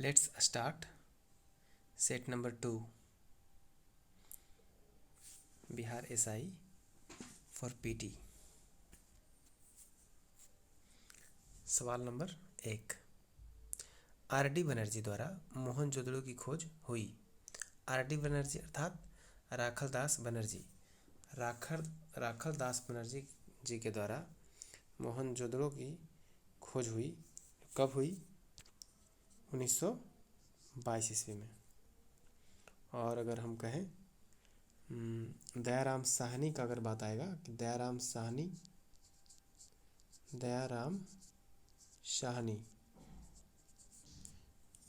Let's start set number 2 Bihar SI for PT. सवाल number 1, RD. Banerjee द्वारा मोहनजोदड़ो की खोज हुई। आर.डी. बनर्जी अर्थात राखलदास बनर्जी राखलदास बनर्जी जी के द्वारा मोहनजोदड़ो की खोज हुई। कब हुई? 1922 ईस्वी में। और अगर हम कहें दयाराम साहनी का अगर बात आएगा कि दयाराम साहनी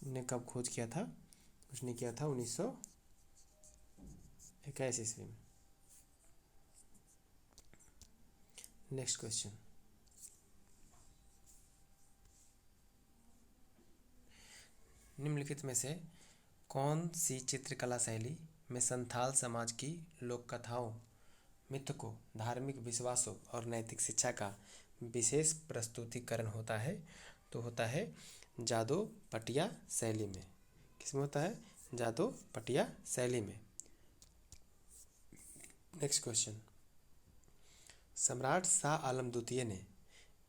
ने कब खोज किया था? उसने किया था 1921 ईस्वी में। नेक्स्ट क्वेश्चन, निम्नलिखित में से कौन सी चित्रकला शैली में संथाल समाज की लोक कथाओं, मिथकों, धार्मिक विश्वासों और नैतिक शिक्षा का विशेष प्रस्तुतिकरण होता है? तो होता है जादो पटिया शैली में। किसमें होता है? जादो पटिया शैली में। नेक्स्ट क्वेश्चन, सम्राट शाह आलम द्वितीय ने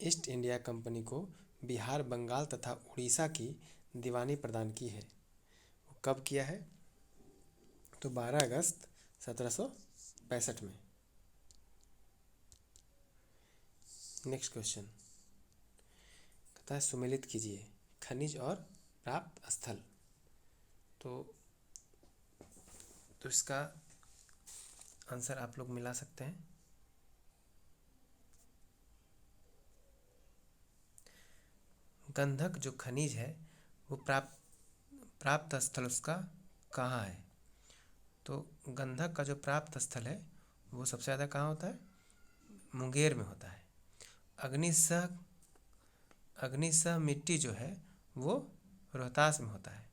ईस्ट इंडिया कंपनी को बिहार, बंगाल तथा उड़ीसा की दीवानी प्रदान की है। वो कब किया है? तो 12 अगस्त 1765 में। नेक्स्ट क्वेश्चन कहता है सुमेलित कीजिए खनिज और प्राप्त स्थल। तो इसका आंसर आप लोग मिला सकते हैं। गंधक जो खनिज है वो प्राप्त स्थल उसका कहाँ है? तो गंधक का जो प्राप्त स्थल है वो सबसे ज़्यादा कहाँ होता है? मुंगेर में होता है। अग्निशह मिट्टी जो है वो रोहतास में होता है।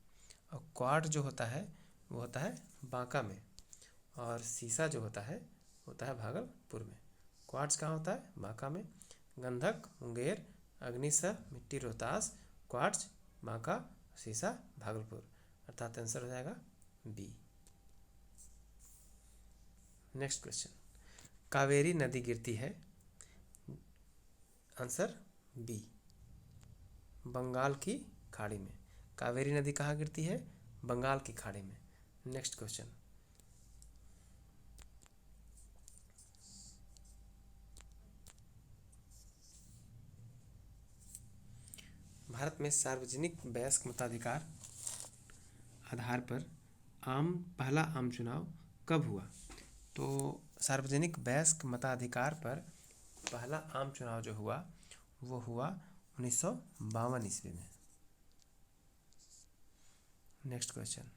और क्वार्ट जो होता है वो होता है बांका में। और सीसा जो होता है भागलपुर में। क्वार्ट्स कहाँ होता है? बांका में। गंधक मुंगेर, अग्निशह मिट्टी रोहतास, क्वार्ट्स बांका, सीसा भागलपुर। अर्थात आंसर हो जाएगा बी। नेक्स्ट क्वेश्चन, कावेरी नदी गिरती है, आंसर बी, बंगाल की खाड़ी में। कावेरी नदी कहाँ गिरती है? बंगाल की खाड़ी में। नेक्स्ट क्वेश्चन, भारत में सार्वजनिक वयस्क मताधिकार आधार पर पहला आम चुनाव कब हुआ? तो सार्वजनिक वयस्क मताधिकार पर पहला आम चुनाव जो हुआ वो हुआ 1952 ईस्वी में। नेक्स्ट क्वेश्चन,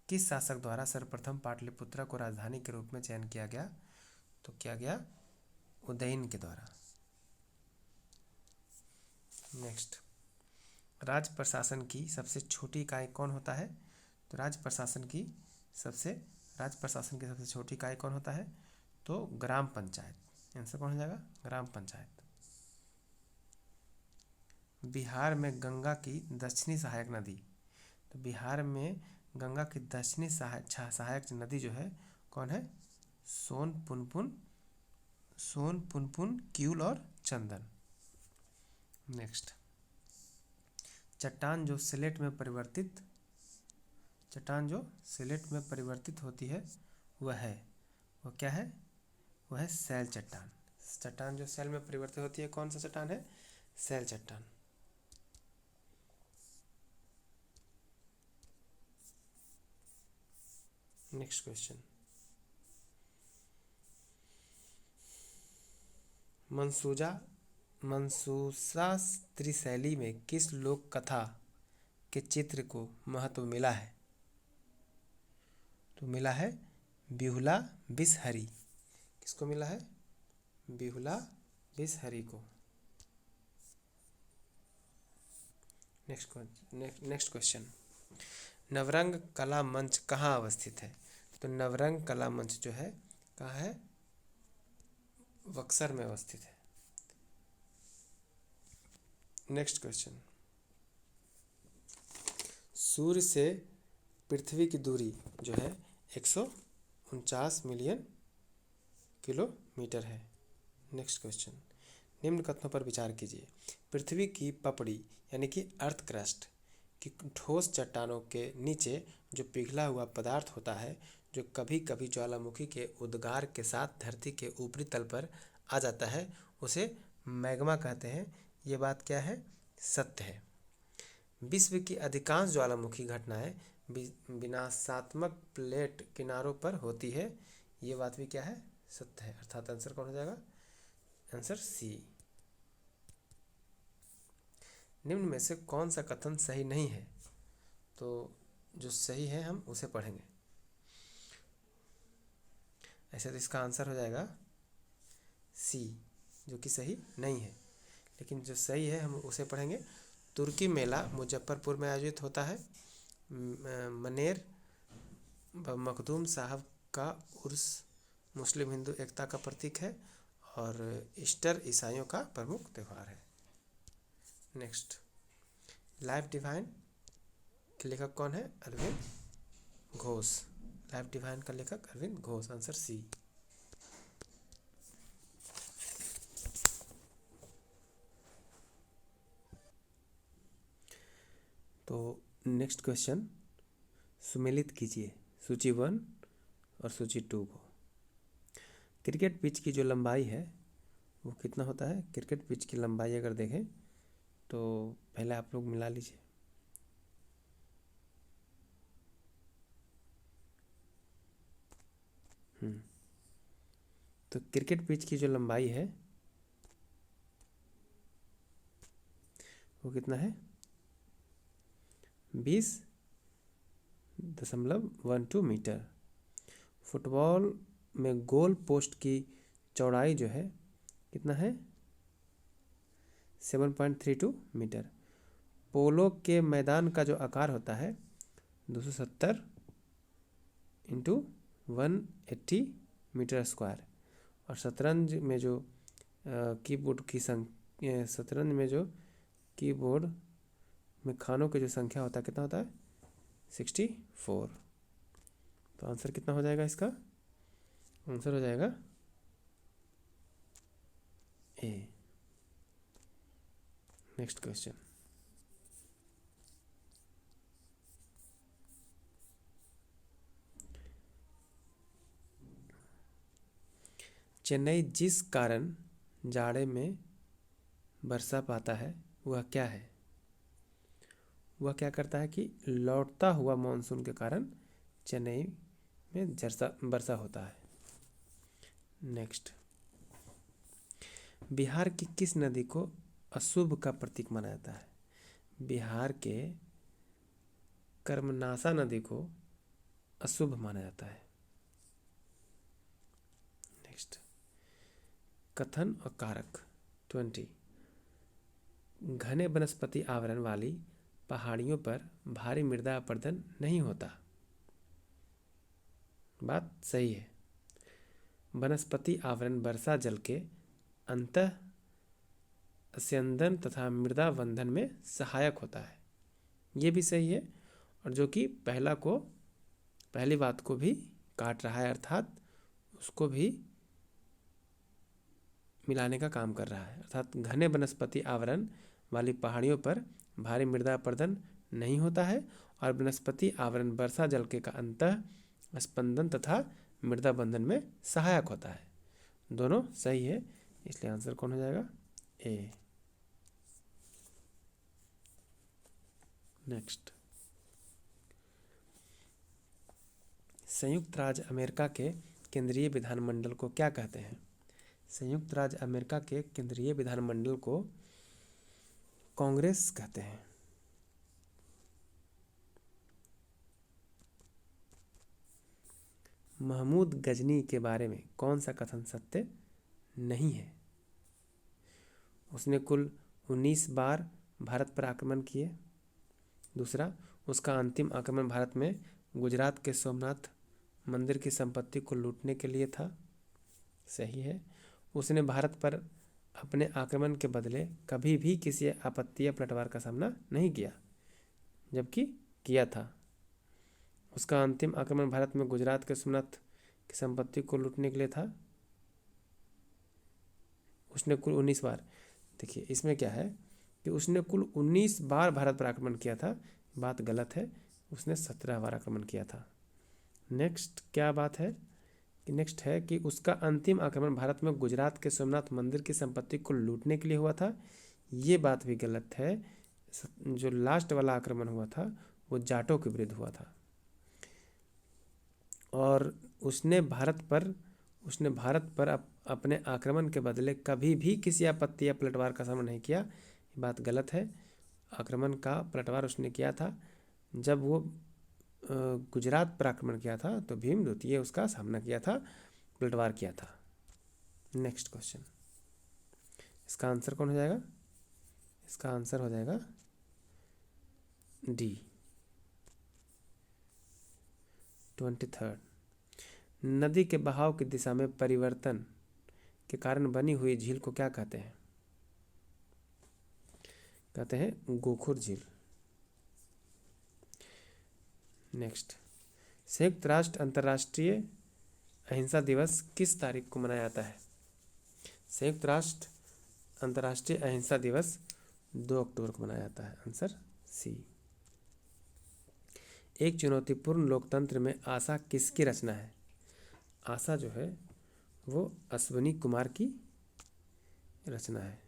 किस शासक द्वारा सर्वप्रथम पाटलिपुत्र को राजधानी के रूप में चयन किया गया? तो किया गया उदयन के द्वारा। नेक्स्ट, राज्य प्रशासन की सबसे छोटी इकाई कौन होता है? तो राज्य प्रशासन की सबसे छोटी इकाई कौन होता है? तो ग्राम पंचायत। आंसर कौन हो जाएगा? ग्राम पंचायत। बिहार में गंगा की दक्षिणी सहायक नदी। तो बिहार में गंगा की दक्षिणी सहायक नदी जो है कौन है? सोन, पुनपुन, क्यूल और चंदन। नेक्स्ट, चट्टान जो सिलेट में परिवर्तित होती है वो क्या है? वो है सैल चट्टान। चट्टान जो सैल में परिवर्तित होती है कौन सा चट्टान है? सैल चट्टान। नेक्स्ट क्वेश्चन, मंसूसा त्रिशैली में किस लोक कथा के चित्र को महत्व मिला है? तो मिला है बिहुला बिसहरी। किसको मिला है? बिहुला बिसहरी को। नेक्स्ट क्वेश्चन, नवरंग कला मंच कहाँ अवस्थित है? तो नवरंग कला मंच जो है कहाँ है? बक्सर में अवस्थित है। नेक्स्ट क्वेश्चन, सूर्य से पृथ्वी की दूरी जो है 149 मिलियन किलोमीटर है। नेक्स्ट क्वेश्चन, निम्न कथनों पर विचार कीजिए। पृथ्वी की पपड़ी यानी कि अर्थ क्रस्ट की ठोस चट्टानों के नीचे जो पिघला हुआ पदार्थ होता है, जो कभी कभी ज्वालामुखी के उद्गार के साथ धरती के ऊपरी तल पर आ जाता है, उसे मैग्मा कहते हैं। ये बात क्या है? सत्य है। विश्व की अधिकांश ज्वालामुखी घटनाएं विनाशात्मक प्लेट किनारों पर होती है। ये बात भी क्या है? सत्य है। अर्थात आंसर कौन हो जाएगा? Answer C. निम्न में से कौन सा कथन सही नहीं है? तो जो सही है हम उसे पढ़ेंगे। ऐसे तो इसका आंसर हो जाएगा सी, जो कि सही नहीं है। लेकिन जो सही है हम उसे पढ़ेंगे। तुर्की मेला मुजफ्फरपुर में आयोजित होता है। मनेर मखदूम साहब का उर्स मुस्लिम हिंदू एकता का प्रतीक है और ईस्टर ईसाइयों का प्रमुख त्यौहार है। नेक्स्ट, लाइफ डिवाइन के लेखक कौन है? अरविंद घोष। लाइफ डिवाइन का लेखक अरविंद घोष। Answer C. तो नेक्स्ट क्वेश्चन सुमेलित कीजिए सूची 1 और सूची 2 को। क्रिकेट पिच की जो लंबाई है वो कितना होता है? क्रिकेट पिच की लंबाई अगर देखें तो पहले आप लोग मिला लीजिए। तो क्रिकेट पिच की जो लंबाई है वो कितना है? 20.12 मीटर। फुटबॉल में गोल पोस्ट की चौड़ाई जो है कितना है? 7.32 मीटर। पोलो के मैदान का जो आकार होता है 270 इंटू 180 मीटर स्क्वायर। और शतरंज में जो कीबोर्ड में खानों की जो संख्या होता है कितना होता है? 64। तो आंसर कितना हो जाएगा इसका? आंसर हो जाएगा ए। नेक्स्ट क्वेश्चन, चेन्नई जिस कारण जाड़े में बरसा पाता है वह क्या है? वह क्या करता है कि लौटता हुआ मानसून के कारण चेन्नई में वर्षा होता है। नेक्स्ट, बिहार की किस नदी को अशुभ का प्रतीक माना जाता है? बिहार के कर्मनाशा नदी को अशुभ माना जाता है। नेक्स्ट, कथन और कारक 20। घने वनस्पति आवरण वाली पहाड़ियों पर भारी मृदा अपरदन नहीं होता। बात सही है। वनस्पति आवरण वर्षा जल के अंतः स्यंदन तथा मृदा बंधन में सहायक होता है। ये भी सही है। और जो कि पहली बात को भी काट रहा है, अर्थात उसको भी मिलाने का काम कर रहा है। अर्थात घने वनस्पति आवरण वाली पहाड़ियों पर भारी मृदा अपरदन नहीं होता है और वनस्पति आवरण वर्षा जल के का अंतः स्पंदन तथा मृदा बंधन में सहायक होता है। दोनों सही है, इसलिए आंसर कौन हो जाएगा? ए। नेक्स्ट, संयुक्त राज्य अमेरिका के केंद्रीय विधानमंडल को क्या कहते हैं? संयुक्त राज्य अमेरिका के केंद्रीय विधानमंडल को कांग्रेस कहते हैं। महमूद गजनी के बारे में कौन सा कथन सत्य नहीं है? उसने कुल 19 बार भारत पर आक्रमण किए। दूसरा, उसका अंतिम आक्रमण भारत में गुजरात के सोमनाथ मंदिर की संपत्ति को लूटने के लिए था। सही है। उसने भारत पर अपने आक्रमण के बदले कभी भी किसी आपत्ति या पलटवार का सामना नहीं किया, जबकि किया था। उसका अंतिम आक्रमण भारत में गुजरात के सोमनाथ की संपत्ति को लूटने के लिए था। उसने कुल 19 बार, देखिए इसमें क्या है कि उसने कुल 19 बार भारत पर आक्रमण किया था, बात गलत है, उसने 17 बार आक्रमण किया था। नेक्स्ट क्या बात है कि नेक्स्ट है कि उसका अंतिम आक्रमण भारत में गुजरात के सोमनाथ मंदिर की संपत्ति को लूटने के लिए हुआ था, ये बात भी गलत है। जो लास्ट वाला आक्रमण हुआ था वो जाटों के विरुद्ध हुआ था। और उसने भारत पर अपने आक्रमण के बदले कभी भी किसी आपत्ति या पलटवार का सामना नहीं किया, ये बात गलत है। आक्रमण का पलटवार उसने किया था जब वो गुजरात पर आक्रमण किया था, तो भीम द्वितीय उसका सामना किया था, पलटवार किया था। नेक्स्ट क्वेश्चन, इसका आंसर कौन हो जाएगा? इसका आंसर हो जाएगा डी, 23। नदी के बहाव की दिशा में परिवर्तन के कारण बनी हुई झील को क्या कहते हैं? कहते हैं गोखुर झील। नेक्स्ट, संयुक्त राष्ट्र अंतर्राष्ट्रीय अहिंसा दिवस किस तारीख को मनाया जाता है? संयुक्त राष्ट्र अंतर्राष्ट्रीय अहिंसा दिवस 2 अक्टूबर को मनाया जाता है, आंसर सी। एक चुनौतीपूर्ण लोकतंत्र में आशा किसकी रचना है? आशा जो है वो अश्विनी कुमार की रचना है।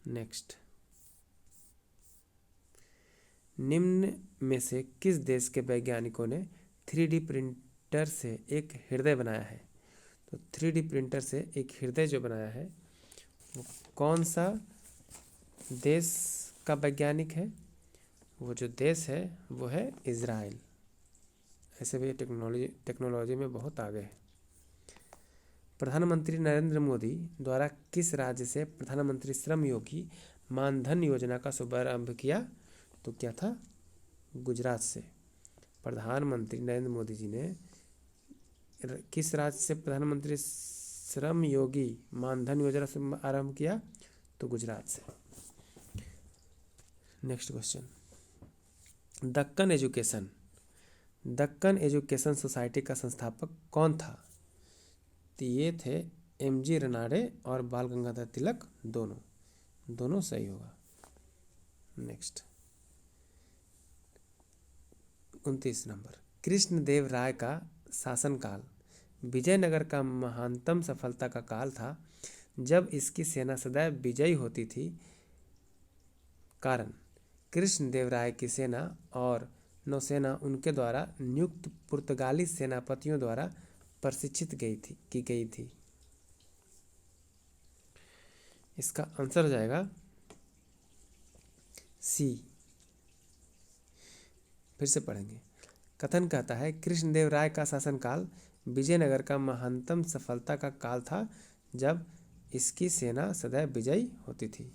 नेक्स्ट, निम्न में से किस देश के वैज्ञानिकों ने 3D प्रिंटर से एक हृदय बनाया है? तो 3D प्रिंटर से एक हृदय जो बनाया है वो कौन सा देश का वैज्ञानिक है? वो जो देश है वो है इज़राइल। ऐसे भी टेक्नोलॉजी में बहुत आगे है। प्रधानमंत्री नरेंद्र मोदी द्वारा किस राज्य से प्रधानमंत्री श्रम योगी मानधन योजना का शुभारंभ किया? तो क्या था? गुजरात से। प्रधानमंत्री नरेंद्र मोदी जी ने किस राज्य से प्रधानमंत्री श्रम योगी मानधन योजना से आरंभ किया? तो गुजरात से। Next question, Deccan education society का संस्थापक कौन था? तो ये थे MG रनाडे और बाल गंगाधर तिलक, दोनों सही होगा। नेक्स्ट, 29 नंबर, कृष्णदेव राय का शासनकाल विजयनगर का महानतम सफलता का काल था, जब इसकी सेना सदैव विजयी होती थी। कारण, कृष्णदेव राय की सेना और नौसेना उनके द्वारा नियुक्त पुर्तगाली सेनापतियों द्वारा प्रशिक्षित की गई थी। इसका आंसर हो जाएगा सी। फिर से पढ़ेंगे। कथन कहता है कृष्णदेव राय का शासनकाल विजयनगर का महानतम सफलता का काल था, जब इसकी सेना सदैव विजयी होती थी।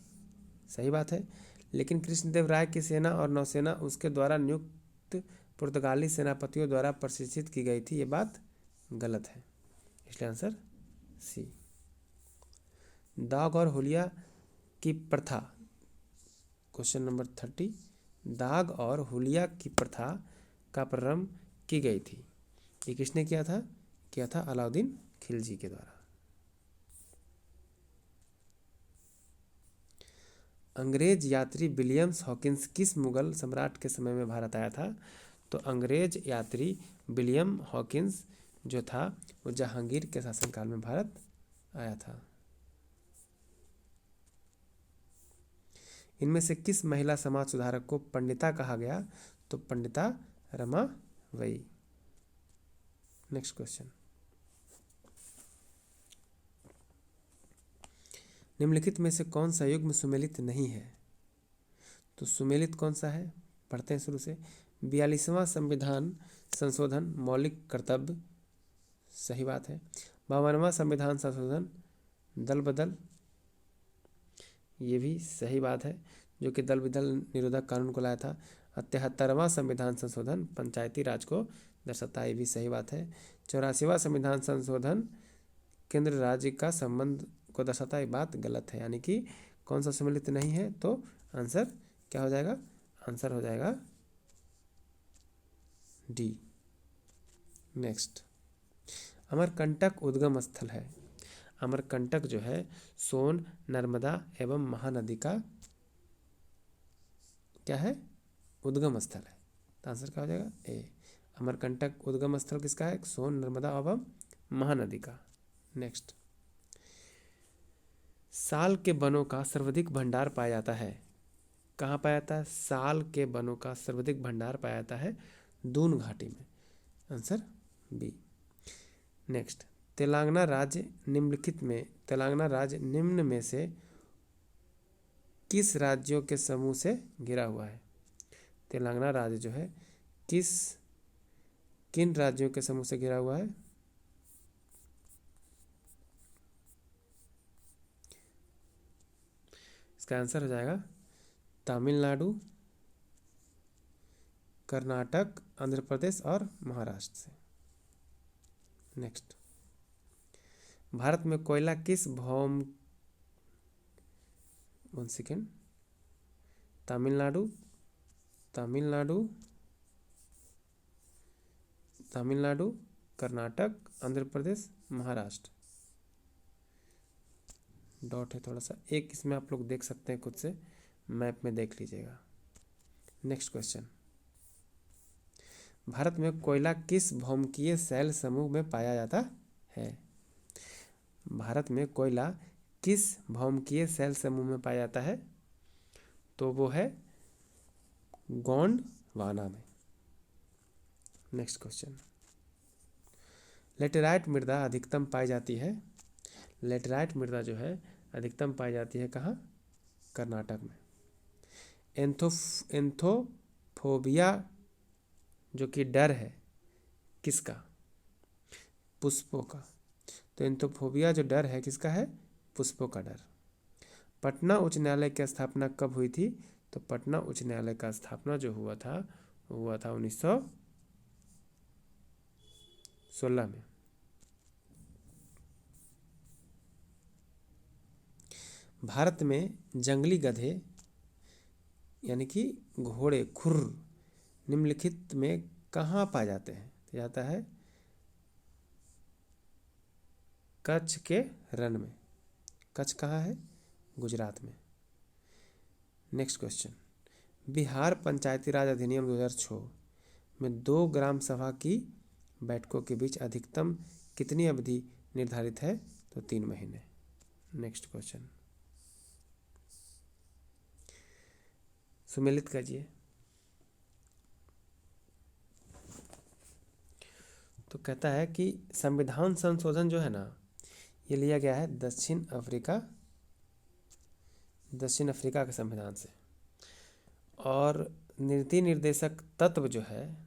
सही बात है, लेकिन कृष्णदेव राय की सेना और नौसेना उसके द्वारा नियुक्त पुर्तगाली सेनापतियों द्वारा प्रशिक्षित की गई थी, ये बात गलत है, इसलिए आंसर सी। दाग और हुलिया की प्रथा, क्वेश्चन नंबर 30, दाग और हुलिया की प्रथा का प्रारंभ की गई थी, ये किसने किया था? अलाउद्दीन खिलजी के द्वारा। अंग्रेज यात्री विलियम्स हॉकिंस किस मुगल सम्राट के समय में भारत आया था? तो अंग्रेज यात्री विलियम हॉकिंस जो था वो जहांगीर के शासनकाल में भारत आया था। इनमें से किस महिला समाज सुधारक को पंडिता कहा गया? तो पंडिता रमाबाई। नेक्स्ट क्वेश्चन, निम्नलिखित में से कौन सा युग्म सुमेलित नहीं है? तो सुमेलित कौन सा है, पढ़ते हैं शुरू से। 42वां संविधान संशोधन मौलिक कर्तव्य, सही बात है। 52वां संविधान संशोधन दल बदल, ये भी सही बात है, जो कि दल बदल निरोधक कानून को लाया था। 73वां संविधान संशोधन पंचायती राज को दर्शाता है, ये भी सही बात है। 84वां संविधान संशोधन केंद्र राज्य का संबंध को दर्शाता है, बात गलत है, यानी कि कौन सा सम्मिलित नहीं है? तो आंसर क्या हो जाएगा? आंसर हो जाएगा डी। नेक्स्ट, अमरकंटक उद्गम स्थल है। अमरकंटक जो है सोन, नर्मदा एवं महानदी का क्या है, उद्गम स्थल है। तो आंसर क्या हो जाएगा, ए। अमरकंटक उद्गम स्थल किसका है, सोन, नर्मदा एवं महानदी का। नेक्स्ट, साल के वनों का सर्वाधिक भंडार पाया जाता है। कहाँ पाया जाता है, साल के वनों का सर्वाधिक भंडार पाया जाता है दून घाटी में। Answer B. नेक्स्ट, तेलंगाना राज्य निम्न में से किस राज्यों के समूह से घिरा हुआ है। तेलंगाना राज्य जो है किन राज्यों के समूह से घिरा हुआ है। इसका आंसर हो जाएगा तमिलनाडु, कर्नाटक, आंध्र प्रदेश और महाराष्ट्र से। नेक्स्ट, भारत में कोयला किस भौम one second Tamil Nadu Karnataka, Andhra Pradesh, Maharashtra. Dot है थोड़ा सा, एक इसमें आप लोग देख सकते हैं खुद से, मैप में देख लीजिएगा। नेक्स्ट क्वेश्चन, भारत में कोयला किस भौमकीय शैल समूह में पाया जाता है। भारत में कोयला किस भौमकीय शैल समूह में पाया जाता है, तो वो है गोंडवाना में। नेक्स्ट क्वेश्चन, लेटेराइट मृदा अधिकतम पाई जाती है। लेटेराइट मृदा जो है अधिकतम पाई जाती है कहाँ, कर्नाटक में। एंथोफोबिया जो कि डर है किसका, पुष्पों का। तो एंथोफोबिया जो डर है किसका है, पुष्पों का डर। पटना उच्च न्यायालय की स्थापना कब हुई थी, तो पटना उच्च न्यायालय का स्थापना जो हुआ था 1916 में। भारत में जंगली गधे यानी कि घोड़े खुर निम्नलिखित में कहाँ पाए जाते हैं, तो जाता है कच्छ के रण में। कच्छ कहाँ है, गुजरात में। नेक्स्ट क्वेश्चन, बिहार पंचायती राज अधिनियम 2006 में 2 ग्राम सभा की बैठकों के बीच अधिकतम कितनी अवधि निर्धारित है, तो 3 महीने। नेक्स्ट क्वेश्चन, सुमेलित कीजिए। तो कहता है कि संविधान संशोधन जो है ना, ये लिया गया है दक्षिण अफ्रीका के संविधान से। और नीति निर्देशक तत्व जो है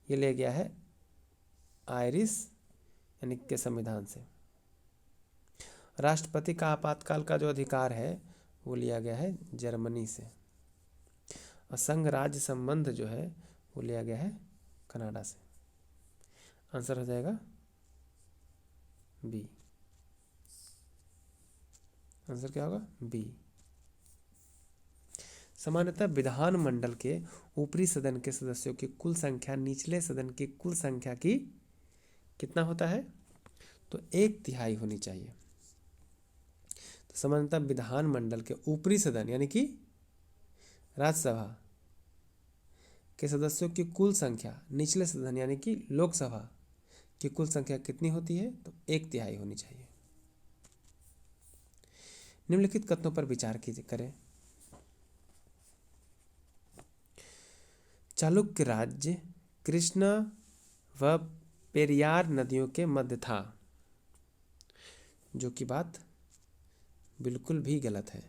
ये लिया गया है आयरिश यानी के संविधान से। राष्ट्रपति का आपातकाल का जो अधिकार है वो लिया गया है जर्मनी से। और संघ राज्य संबंध जो है वो लिया गया है कनाडा से। आंसर हो जाएगा बी। आंसर क्या होगा, बी। सामान्यतः विधानमंडल के ऊपरी सदन के सदस्यों की कुल संख्या निचले सदन की कुल संख्या की कितना होता है, तो 1/3 होनी चाहिए। तो सामान्यतः विधानमंडल के ऊपरी सदन यानी कि राज्यसभा के सदस्यों की कुल संख्या निचले सदन यानी कि लोकसभा की कुल संख्या कितनी होती है, तो 1/3 होनी चाहिए। निम्नलिखित कथनों पर विचार करें। चालुक्य राज्य कृष्णा व पेरियार नदियों के मध्य था, जो कि बात बिल्कुल भी गलत है।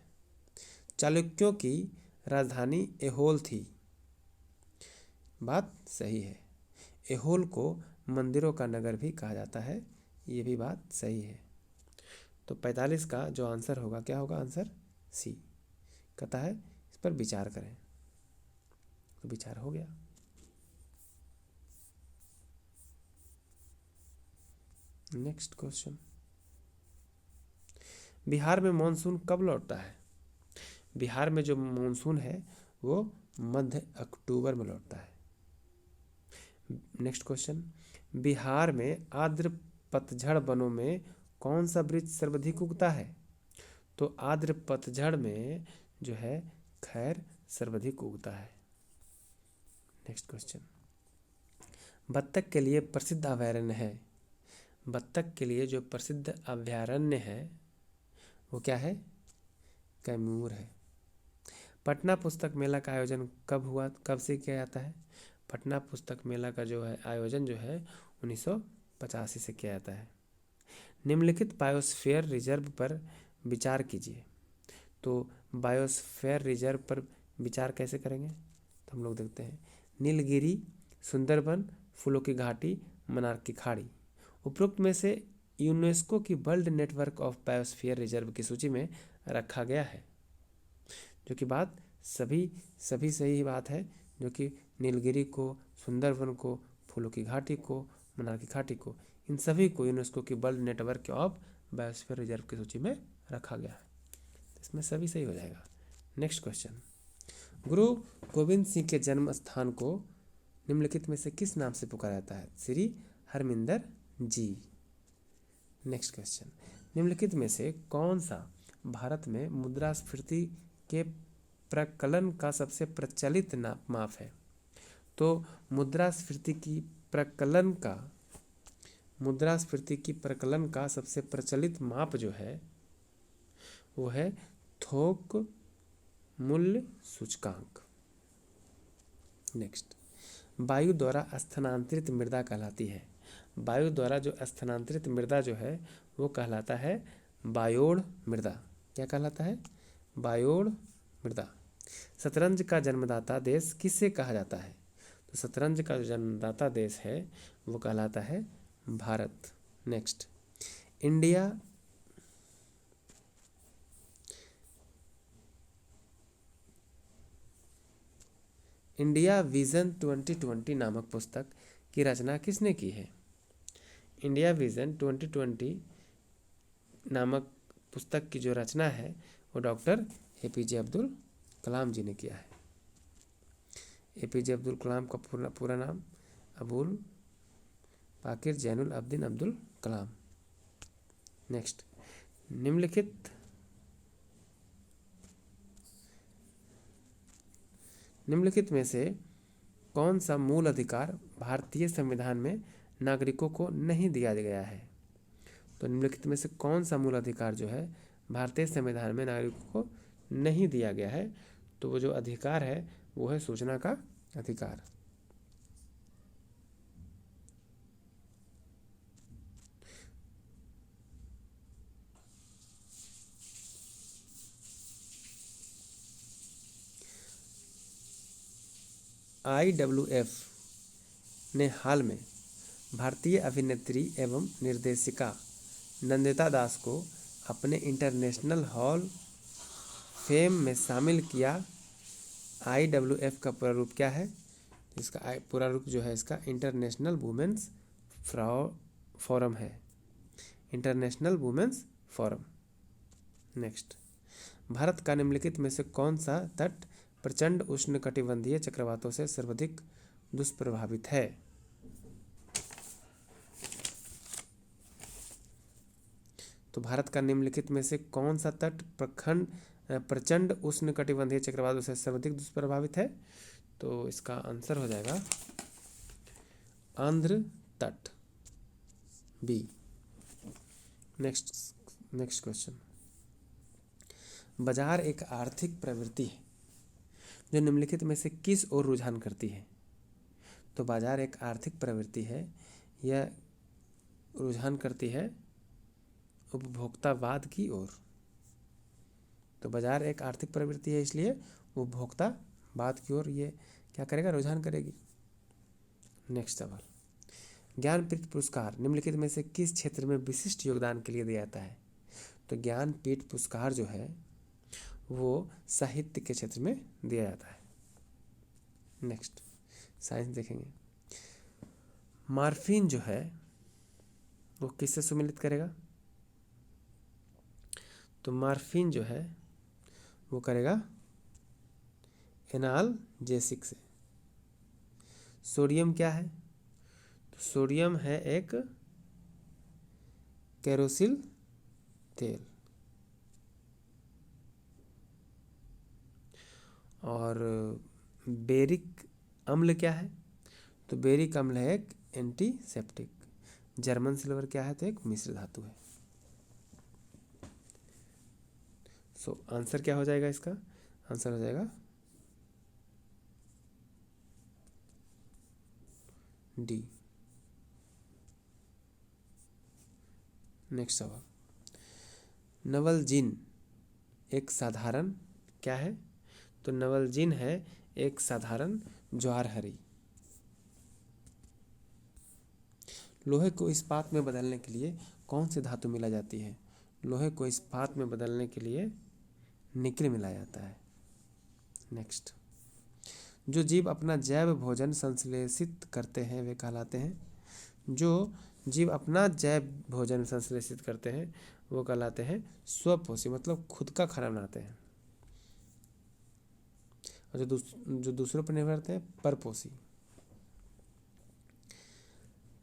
चालुक्यों की राजधानी ऐहोल थी, बात सही है। ऐहोल को मंदिरों का नगर भी कहा जाता है, ये भी बात सही है। तो 45 का जो आंसर होगा क्या होगा, आंसर सी। कहता है इस पर विचार करें, तो विचार हो गया। नेक्स्ट क्वेश्चन, बिहार में मॉनसून कब लौटता है। बिहार में जो मॉनसून है वो मध्य अक्टूबर में लौटता है। नेक्स्ट क्वेश्चन, बिहार में आर्द्र पतझड़ वनों में कौन सा वृक्ष सर्वाधिक उगता है? तो आर्द्र पतझड़ में जो है खैर सर्वाधिक उगता है। नेक्स्ट क्वेश्चन, बत्तख के लिए प्रसिद्ध अभयारण्य है। बत्तख के लिए जो प्रसिद्ध अभयारण्य है वो क्या है? कैमूर है। पटना पुस्तक मेला का आयोजन कब हुआ, कब से किया जाता है? पटना पुस्तक मेला का जो है आयोजन जो है 1985 से किया जाता है। निम्नलिखित बायोस्फीयर रिजर्व पर विचार कीजिए। तो बायोस्फीयर रिजर्व पर विचार कैसे करेंगे? तो हम लोग देखते हैं, नीलगिरी, सुंदरबन, फूलों की घाटी, मन्नार की खाड़ी। उपरोक्त में से यूनेस्को की world network of biosphere reserve की सूची में रखा गया है। जो कि बात सभी सही बात है, जो कि नीलगिरी को, सुंदरबन को, फूलों की घाटी को, मन्नार की घाटी को, इन सभी को यूनेस्को की world network of biosphere reserve की सूची में रखा गया है। इसमें सभी सही हो जाएगा। नेक्स्ट क्वेश्चन, गुरु गोविंद सिंह के जन्म स्थान को निम्नलिखित में से किस नाम से पुकारा जाता है? श्री हरमिंदर जी। नेक्स्ट क्वेश्चन, निम्नलिखित में से कौन सा भारत में मुद्रास्फीति के प्रकलन का सबसे प्रचलित माप है? तो मुद्रास्फीति की प्रकलन का सबसे प्रचलित माप जो है वो है थोक मूल्य सूचकांक। नेक्स्ट, वायु द्वारा स्थानांतरित मृदा कहलाती है। वायु द्वारा जो स्थानांतरित मृदा जो है वो कहलाता है बायोड मृदा। क्या कहलाता है? बायोड मृदा। शतरंज का जन्मदाता देश किसे कहा जाता है? तो शतरंज का जो जन्मदाता देश है वो कहलाता है भारत। नेक्स्ट, इंडिया विजन 2020 नामक पुस्तक की रचना किसने की है? इंडिया विजन 2020 नामक पुस्तक की जो रचना है वो डॉक्टर एपीजे अब्दुल कलाम जी ने किया है। एपीजे अब्दुल कलाम का पूरा नाम अबुल पाकिर जैनुल अब्दीन अब्दुल कलाम। नेक्स्ट, निम्नलिखित में से कौन सा मूल अधिकार भारतीय संविधान में नागरिकों को नहीं दिया गया है? तो निम्नलिखित में से कौन सा मूल अधिकार जो है भारतीय संविधान में नागरिकों को नहीं दिया गया है? तो वो जो अधिकार है वो है सूचना का अधिकार। IWF ने हाल में भारतीय अभिनेत्री एवं निर्देशिका नंदिता दास को अपने इंटरनेशनल हॉल फेम में शामिल किया। IWF का पूरा रूप क्या है? इसका पूरा रूप जो है इसका इंटरनेशनल वुमेन्स फोरम है। International women's forum. Next, Bharat का निम्नलिखित में से कौन सा तट प्रचंड उष्णकटिबंधीय चक्रवातों से सर्वाधिक दुष्प्रभावित है? तो भारत का निम्नलिखित में से कौन सा तट प्रचंड उष्णकटिबंधीय चक्रवातों से सर्वाधिक दुष्प्रभावित है? तो इसका आंसर हो जाएगा आंध्र तट, बी। नेक्स्ट क्वेश्चन, बाजार एक आर्थिक प्रवृत्ति है जो निम्नलिखित में से किस ओर रुझान करती है? तो बाजार एक आर्थिक प्रवृत्ति है, यह रुझान करती है उपभोक्तावाद की ओर। तो बाजार एक आर्थिक प्रवृत्ति है इसलिए उपभोक्तावाद की ओर ये क्या करेगा? रुझान करेगी। नेक्स्ट सवाल, ज्ञानपीठ पुरस्कार निम्नलिखित में से किस क्षेत्र में विशिष्ट योगदान के लिए दिया जाता है? तो ज्ञानपीठ पुरस्कार जो है वो साहित्य के क्षेत्र में दिया जाता है। नेक्स्ट, साइंस देखेंगे। मॉर्फिन जो है वो किससे सुमेलित करेगा? तो मॉर्फिन जो है वो करेगा एनाल्जेसिक से। सोडियम क्या है? तो सोडियम है एक केरोसिल तेल। और बेरिक अम्ल क्या है? तो बेरिक अम्ल है एक एंटीसेप्टिक। जर्मन सिल्वर क्या है? तो एक मिश्र धातु है। सो आंसर क्या हो जाएगा इसका? आंसर हो जाएगा डी। नेक्स्ट सवाल, नवलजीन एक साधारण क्या है? तो नवलजीन है एक साधारण ज्वारहरी। लोहे को इस्पात में बदलने के लिए कौन सी धातु मिला जाती है? लोहे को इस्पात में बदलने के लिए निकल मिलाया जाता है। नेक्स्ट, जो जीव अपना जैव भोजन संश्लेषित करते हैं वे कहलाते हैं? जो जीव अपना जैव भोजन संश्लेषित करते हैं वो कहलाते हैं स्वपोषी, मतलब खुद का खाना बनाते हैं। और जो दूसरों पर निर्भर करते हैं परपोषी।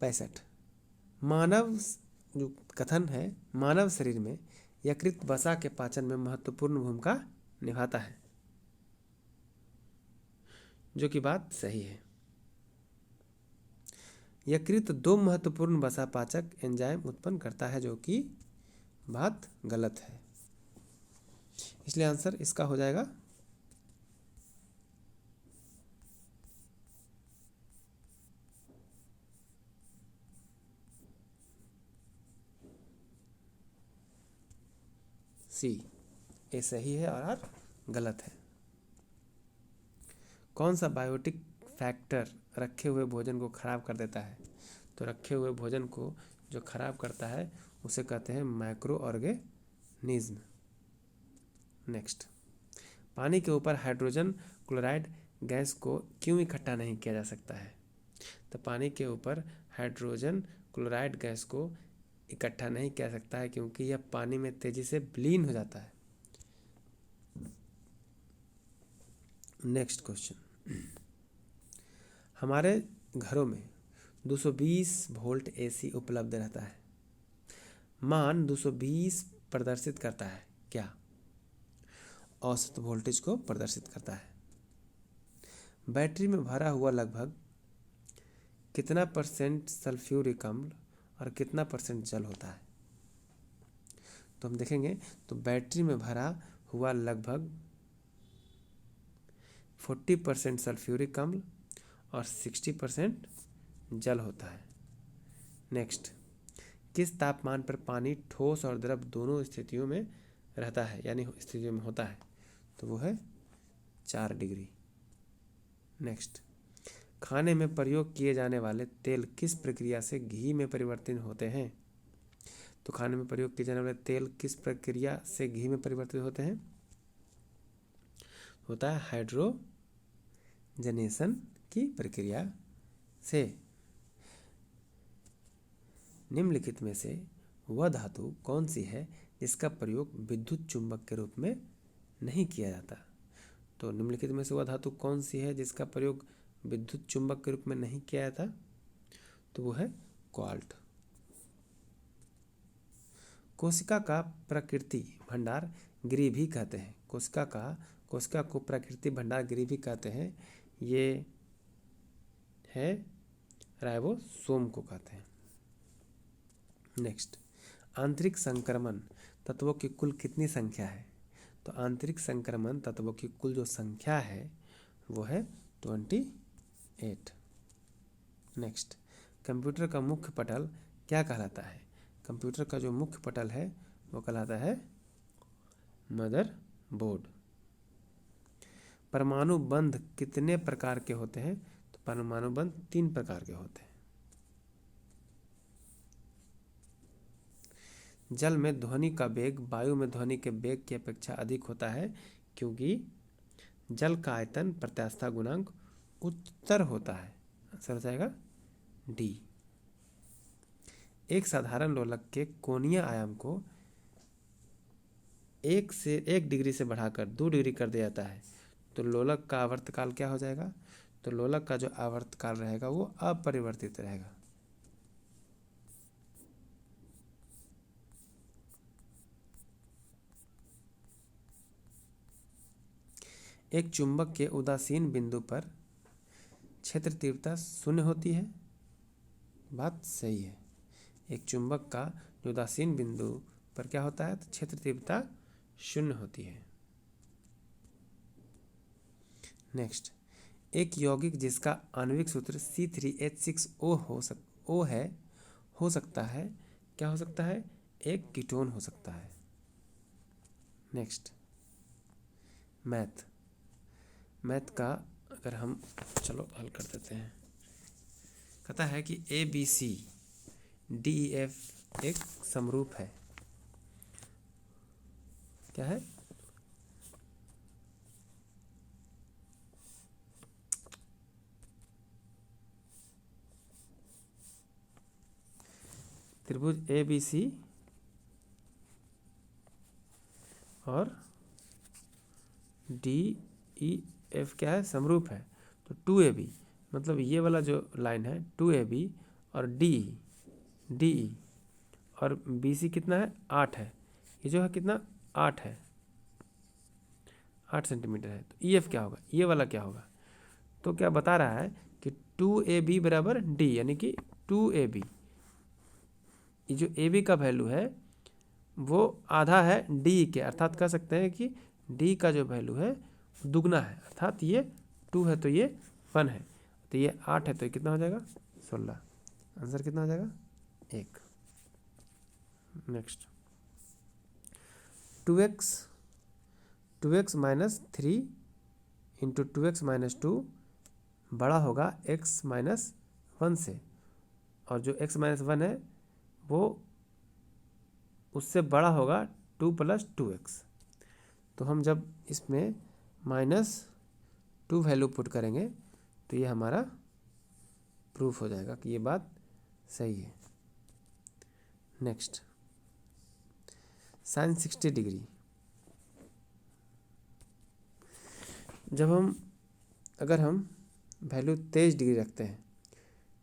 65, मानव जो कथन है, मानव शरीर में यकृत वसा के पाचन में महत्वपूर्ण भूमिका निभाता है, जो कि बात सही है। यकृत 2 महत्वपूर्ण वसा पाचक एंजाइम उत्पन्न करता है, जो कि बात गलत है। इसलिए आंसर इसका हो जाएगा सी। ए सही है और आर गलत है। कौन सा बायोटिक फैक्टर रखे हुए भोजन को खराब कर देता है? तो रखे हुए भोजन को जो खराब करता है उसे कहते हैं माइक्रो ऑर्गेनिज्म। नेक्स्ट, पानी के ऊपर हाइड्रोजन क्लोराइड गैस को क्यों इकट्ठा नहीं किया जा सकता है? तो पानी के ऊपर हाइड्रोजन क्लोराइड गैस को इकट्ठा नहीं किया जा सकता है क्योंकि यह पानी में तेजी से विलीन हो जाता है। नेक्स्ट क्वेश्चन, हमारे घरों में 220 वोल्ट एसी उपलब्ध रहता है। मान 220 प्रदर्शित करता है क्या? औसत वोल्टेज को प्रदर्शित करता है। बैटरी में भरा हुआ लगभग कितना % सल्फ्यूरिक अम्ल और कितना % जल होता है? तो हम देखेंगे तो बैटरी में भरा हुआ लगभग 40% सल्फ्यूरिक अम्ल और 60% जल होता है। नेक्स्ट, किस तापमान पर पानी ठोस और द्रव दोनों स्थितियों में रहता है, यानी स्थितियों में होता है? तो वो है 4 डिग्री। नेक्स्ट, खाने में प्रयोग किए जाने वाले तेल किस प्रक्रिया से घी में परिवर्तित होते हैं? तो खाने में प्रयोग किए जाने वाले तेल किस प्रक्रिया से घी में परिवर्तित होते हैं? होता है हाइड्रोजनेशन की प्रक्रिया से। निम्नलिखित में से वह धातु कौन सी है जिसका प्रयोग विद्युत चुंबक के रूप में नहीं किया जाता? तो निम्नलिखित में से वह धातु कौन सी है जिसका प्रयोग विद्युत चुंबक के रूप में नहीं किया जाता? तो वो है क्वार्ट्ज। कोशिका का प्रकृति भंडार गृह भी कहते हैं। कोशिका को प्रकृति भंडार गृह भी कहते हैं। ये है राइबोसोम को कहते हैं। नेक्स्ट, आंतरिक संक्रमण तत्वों की कुल कितनी संख्या है? तो आंतरिक संक्रमण तत्वों की कुल जो संख्या है वो है 28। नेक्स्ट, कंप्यूटर का मुख्य पटल क्या कहलाता है? कंप्यूटर का जो मुख्य पटल है वो कहलाता है मदर बोर्ड। परमाणु बंध कितने प्रकार के होते हैं? तो परमाणु बंध 3 प्रकार के होते हैं। जल में ध्वनि का वेग वायु में ध्वनि के वेग की अपेक्षा अधिक होता है क्योंकि जल का आयतन प्रत्यास्थता गुणांक उच्चतर होता है। आंसर हो जाएगा डी। एक साधारण लोलक के कोणीय आयाम को 1 डिग्री से बढ़ाकर 2 डिग्री कर दिया जाता है तो लोलक का आवर्तकाल क्या हो जाएगा? तो लोलक का जो आवर्तकाल रहेगा वो अपरिवर्तित रहेगा। एक चुंबक के उदासीन बिंदु पर क्षेत्र तीव्रता शून्य होती है। बात सही है। एक चुंबक का जो उदासीन बिंदु पर क्या होता है? तो क्षेत्र तीव्रता शून्य होती है। नेक्स्ट, एक यौगिक जिसका आणविक सूत्र C3H6O हो सकता है, क्या हो सकता है? एक कीटोन हो सकता है। नेक्स्ट, मैथ का अगर हम चलो हल कर देते हैं। कहता है कि ABCDEF एक समरूप है। क्या है? त्रिभुज ABC और DEF क्या है? समरूप है। तो 2AB मतलब ये वाला जो लाइन है 2AB और DE और BC कितना है? 8 है। ये जो है कितना? 8 है, 8 सेंटीमीटर है। तो EF क्या होगा? ये वाला क्या होगा? तो क्या बता रहा है कि 2AB बराबर D, यानी कि 2AB, ये जो AB का वैल्यू है वो आधा है D के, अर्थात कह सकते हैं कि D का जो वैल्यू है दुगना है, अर्थात ये 2 है तो ये 1 है, तो ये 8 है तो ये कितना हो जाएगा? 16। आंसर कितना हो जाएगा? 1। Next, 2x minus 3 into 2x minus 2 बड़ा होगा x माइनस 1 से, और जो x माइनस 1 है वो उससे बड़ा होगा 2 प्लस 2x। तो हम जब इसमें -2 वैल्यू पुट करेंगे तो ये हमारा प्रूफ हो जाएगा कि ये बात सही है। Next, sine 60 degree. जब अगर हम वैल्यू 23 डिग्री रखते हैं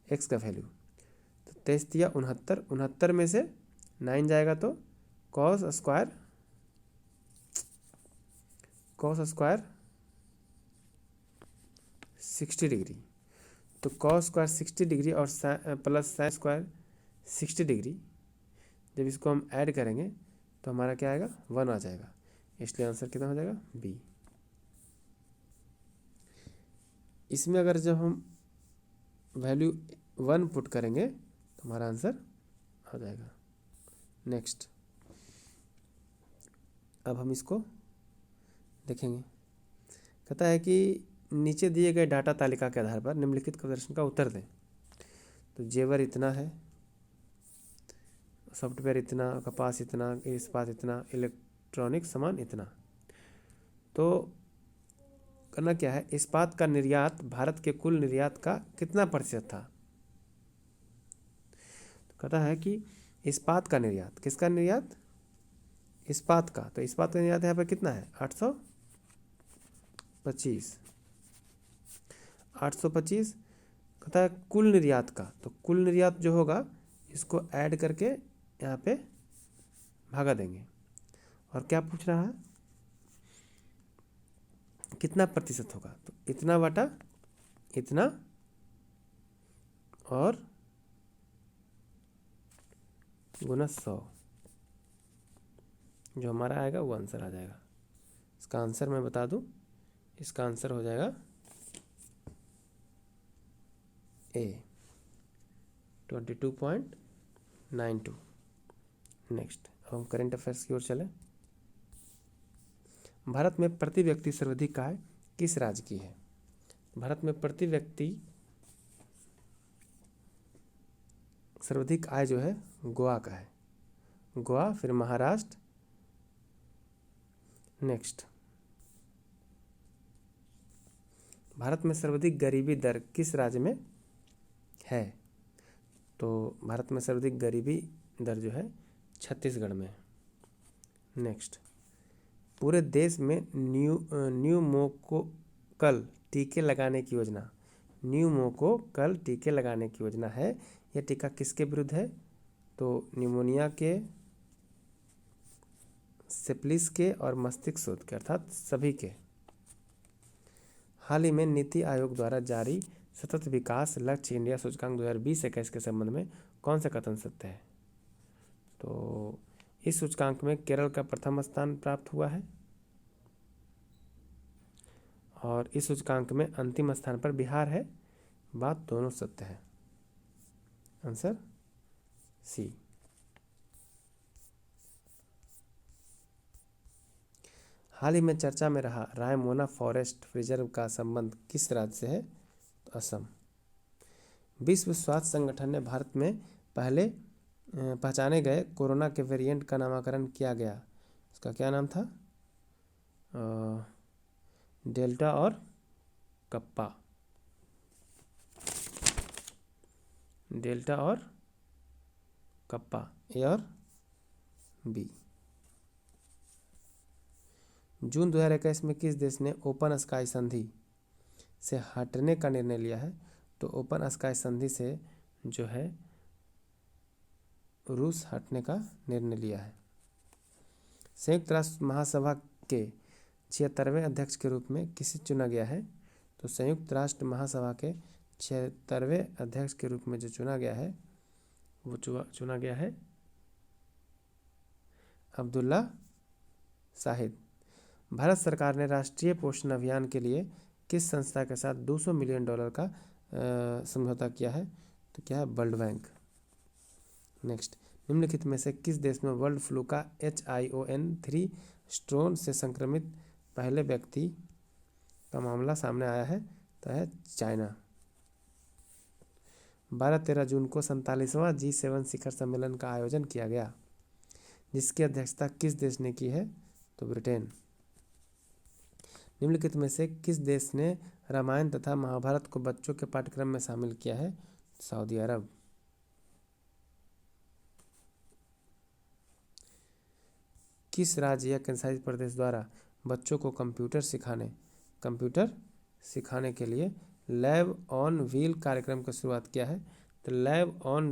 x का वैल्यू, तो 23 दिया 69 में से 9 जाएगा तो cos स्क्वायर 60 डिग्री। तो cos स्क्वायर 60 डिग्री और प्लस साइन स्क्वायर 60 डिग्री, जब इसको हम ऐड करेंगे तो हमारा क्या आएगा? 1 आ जाएगा। इसलिए आंसर कितना हो जाएगा? B। इसमें अगर जब हम वैल्यू 1 पुट करेंगे तो हमारा आंसर आ जाएगा। नेक्स्ट, अब हम इसको देखेंगे। कहता है कि नीचे दिए गए डाटा तालिका के आधार पर निम्नलिखित प्रश्न का उत्तर दें। तो जेवर इतना है, सॉफ्टवेयर इतना, कपास इतना, इस्पात इतना, इलेक्ट्रॉनिक सामान इतना। तो करना क्या है? इस्पात का निर्यात भारत के कुल निर्यात का कितना प्रतिशत था? तो कहता है कि इस्पात का निर्यात, किसका निर्यात? इस्पात का। तो इस्पात का निर्यात यहाँ पर कितना है? 825। 825 कहता है कुल निर्यात का। तो कुल निर्यात जो होगा इसको ऐड करके यहाँ पे भागा देंगे। और क्या पूछ रहा है? कितना प्रतिशत होगा? तो इतना बटा इतना और गुना 100, जो हमारा आएगा वो आंसर आ जाएगा। इसका आंसर मैं बता दूं, इसका आंसर हो जाएगा A, 22.92। नेक्स्ट, अब हम करेंट अफेयर्स की ओर चलें। भारत में प्रति व्यक्ति सर्वाधिक आय किस राज्य की है? भारत में प्रति व्यक्ति सर्वाधिक आय जो है गोवा का है। गोवा, फिर महाराष्ट्र। नेक्स्ट, भारत में सर्वाधिक गरीबी दर किस राज्य में है? तो भारत में सर्वाधिक गरीबी दर जो है छत्तीसगढ़ में है। नेक्स्ट, पूरे देश में कल टीके लगाने की योजना, न्यूमोकोकल टीके लगाने की योजना है। यह टीका किसके विरुद्ध है? तो निमोनिया के, सिफिलिस के और मस्तिष्क शोथ के, अर्थात सभी के। हाल ही में नीति आयोग द्वारा जारी सतत विकास लक्ष्य इंडिया सूचकांक 2020-21 के संबंध में कौन सा कथन सत्य है? तो इस सूचकांक में केरल का प्रथम स्थान प्राप्त हुआ है और इस सूचकांक में अंतिम स्थान पर बिहार है। बात दोनों सत्य है। Answer C. हाल ही में चर्चा में रहा रायमोना फॉरेस्ट रिजर्व का संबंध किस राज्य से है? तो असम। विश्व स्वास्थ्य संगठन ने भारत में पहले पहचाने गए कोरोना के वेरिएंट का नामकरण किया गया। उसका क्या नाम था? डेल्टा और कप्पा। डेल्टा और कप्पा, ए और बी। जून 2021 में किस देश ने ओपन स्काई संधि से हटने का निर्णय लिया है? तो ओपन स्काई संधि से जो है रूस हटने का निर्णय लिया है। संयुक्त राष्ट्र महासभा के 76वें अध्यक्ष के रूप में किसे चुना गया है? तो संयुक्त राष्ट्र महासभा के 76वें अध्यक्ष के रूप में जो चुना गया है वो चुना गया है अब्दुल्ला शाहिद। भारत सरकार ने राष्ट्रीय पोषण अभियान के लिए किस संस्था के साथ $200 मिलियन का समझौता किया है? तो क्या है? World bank. नेक्स्ट, निम्नलिखित में से किस देश में बर्ड फ्लू का H1N1 स्ट्रेन से संक्रमित पहले व्यक्ति का मामला सामने आया है? तो है चाइना। 12-13 जून को 47वां G7 शिखर सम्मेलन का आयोजन किया गया, जिसकी अध्यक्षता किस देश ने की है? तो ब्रिटेन। निम्नलिखित में से किस देश ने रामायण तथा महाभारत को बच्चों के पाठ्यक्रम में शामिल किया है? सऊदी अरब। किस राज्य या केंद्रशासित प्रदेश द्वारा बच्चों को कंप्यूटर सिखाने के लिए लैब ऑन व्हील कार्यक्रम की शुरुआत किया है? तो लैब ऑन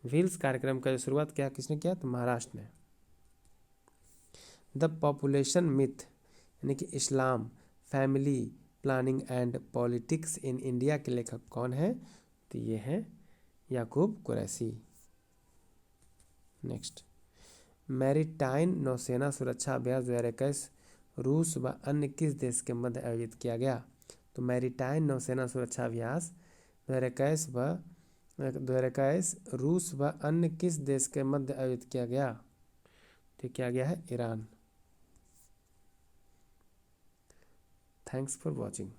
व्हील्स कार्यक्रम का शुरुआत किसने किया? तो महाराष्ट्र ने। द पॉपुलेशन मिथ यानी कि Islam, family planning and politics in India के लेखक कौन है? तो ये हैं याकूब कुरैशी। नेक्स्ट, मैरीटाइम नौसेना सुरक्षा अभ्यास 2021 रूस व अन्य किस देश के मध्य आयोजित किया गया? तो मैरीटाइम नौसेना सुरक्षा अभ्यास 2021 रूस व अन्य किस देश के मध्य आयोजित किया गया? तो किया गया है ईरान। Thanks for watching.